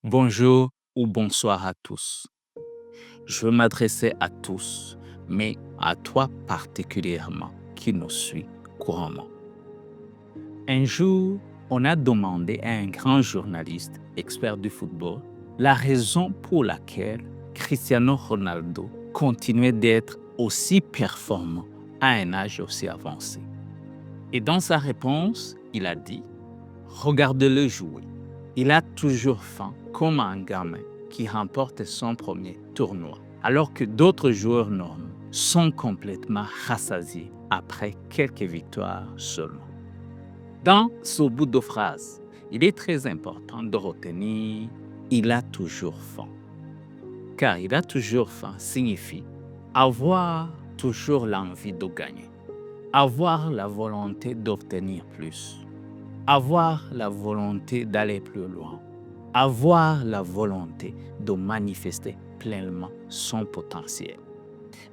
Bonjour ou bonsoir à tous. Je veux m'adresser à tous, mais à toi particulièrement qui nous suis couramment. Un jour, on a demandé à un grand journaliste, expert du football, la raison pour laquelle Cristiano Ronaldo continuait d'être aussi performant à un âge aussi avancé. Et dans sa réponse, il a dit: regardez-le jouer. Il a toujours faim comme un gamin qui remporte son premier tournoi, alors que d'autres joueurs normaux sont complètement rassasiés après quelques victoires seulement. Dans ce bout de phrase, il est très important de retenir il a toujours faim. Car il a toujours faim signifie avoir toujours l'envie de gagner, avoir la volonté d'obtenir plus, avoir la volonté d'aller plus loin, avoir la volonté de manifester pleinement son potentiel.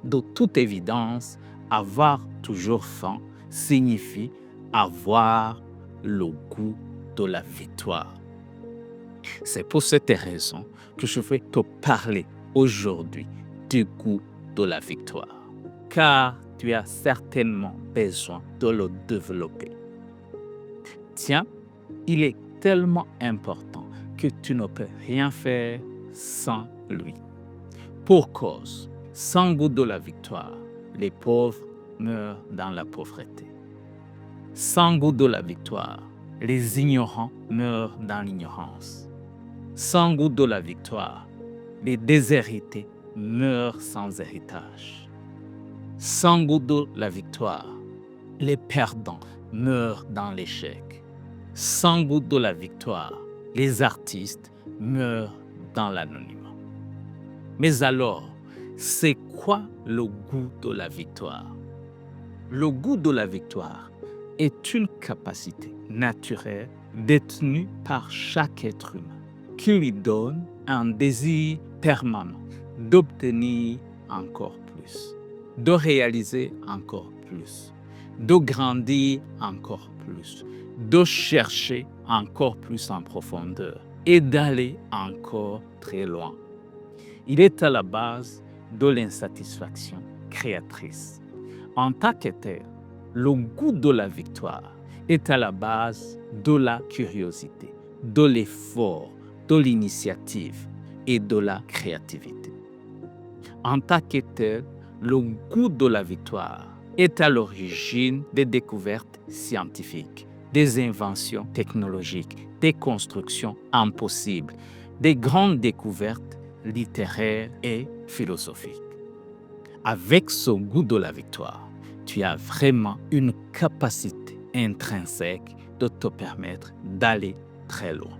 De toute évidence, avoir toujours faim signifie avoir le goût de la victoire. C'est pour cette raison que je vais te parler aujourd'hui du goût de la victoire, car tu as certainement besoin de le développer. Tiens, il est tellement important que tu ne peux rien faire sans lui. Pour cause, sans goût de la victoire, les pauvres meurent dans la pauvreté. Sans goût de la victoire, les ignorants meurent dans l'ignorance. Sans goût de la victoire, les déshérités meurent sans héritage. Sans goût de la victoire, les perdants meurent dans l'échec. Sans goût de la victoire, les artistes meurent dans l'anonymat. Mais alors, c'est quoi le goût de la victoire? Le goût de la victoire est une capacité naturelle détenue par chaque être humain qui lui donne un désir permanent d'obtenir encore plus, de réaliser encore plus, de grandir encore plus, de chercher encore plus en profondeur et d'aller encore très loin. Il est à la base de l'insatisfaction créatrice. En tant que tel, le goût de la victoire est à la base de la curiosité, de l'effort, de l'initiative et de la créativité. En tant que tel, le goût de la victoire est à l'origine des découvertes scientifiques, des inventions technologiques, des constructions impossibles, des grandes découvertes littéraires et philosophiques. Avec ce goût de la victoire, tu as vraiment une capacité intrinsèque de te permettre d'aller très loin.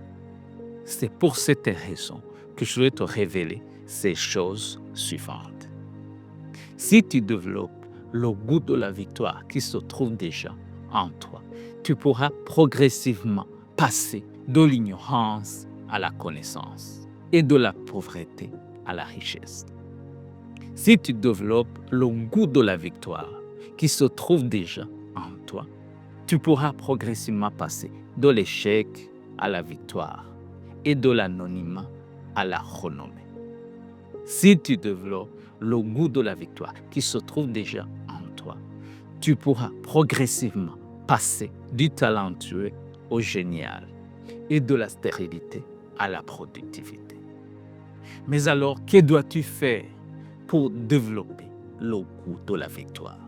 C'est pour cette raison que je vais te révéler ces choses suivantes. Si tu développes le goût de la victoire qui se trouve déjà en toi, tu pourras progressivement passer de l'ignorance à la connaissance et de la pauvreté à la richesse. Si tu développes le goût de la victoire qui se trouve déjà en toi, tu pourras progressivement passer de l'échec à la victoire et de l'anonymat à la renommée. Si tu développes le goût de la victoire qui se trouve déjà en toi, tu pourras progressivement passer du talentueux au génial et de la stérilité à la productivité. Mais alors, que dois-tu faire pour développer le goût de la victoire?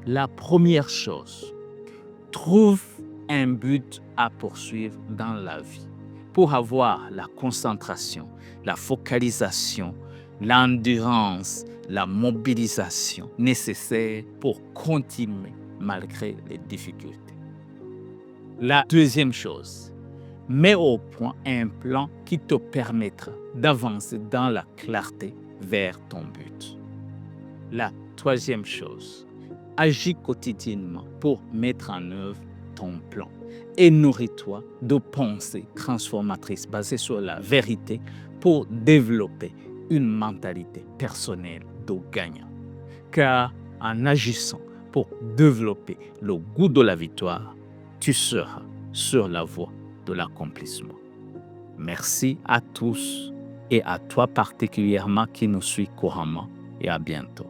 La première chose, trouve un but à poursuivre dans la vie pour avoir la concentration, la focalisation, l'endurance, la mobilisation nécessaire pour continuer malgré les difficultés. La deuxième chose, mets au point un plan qui te permettra d'avancer dans la clarté vers ton but. La troisième chose, agis quotidiennement pour mettre en œuvre ton plan et nourris-toi de pensées transformatrices basées sur la vérité pour développer une mentalité personnelle de gagnant. Car en agissant pour développer le goût de la victoire, tu seras sur la voie de l'accomplissement. Merci à tous et à toi particulièrement qui nous suis couramment et à bientôt.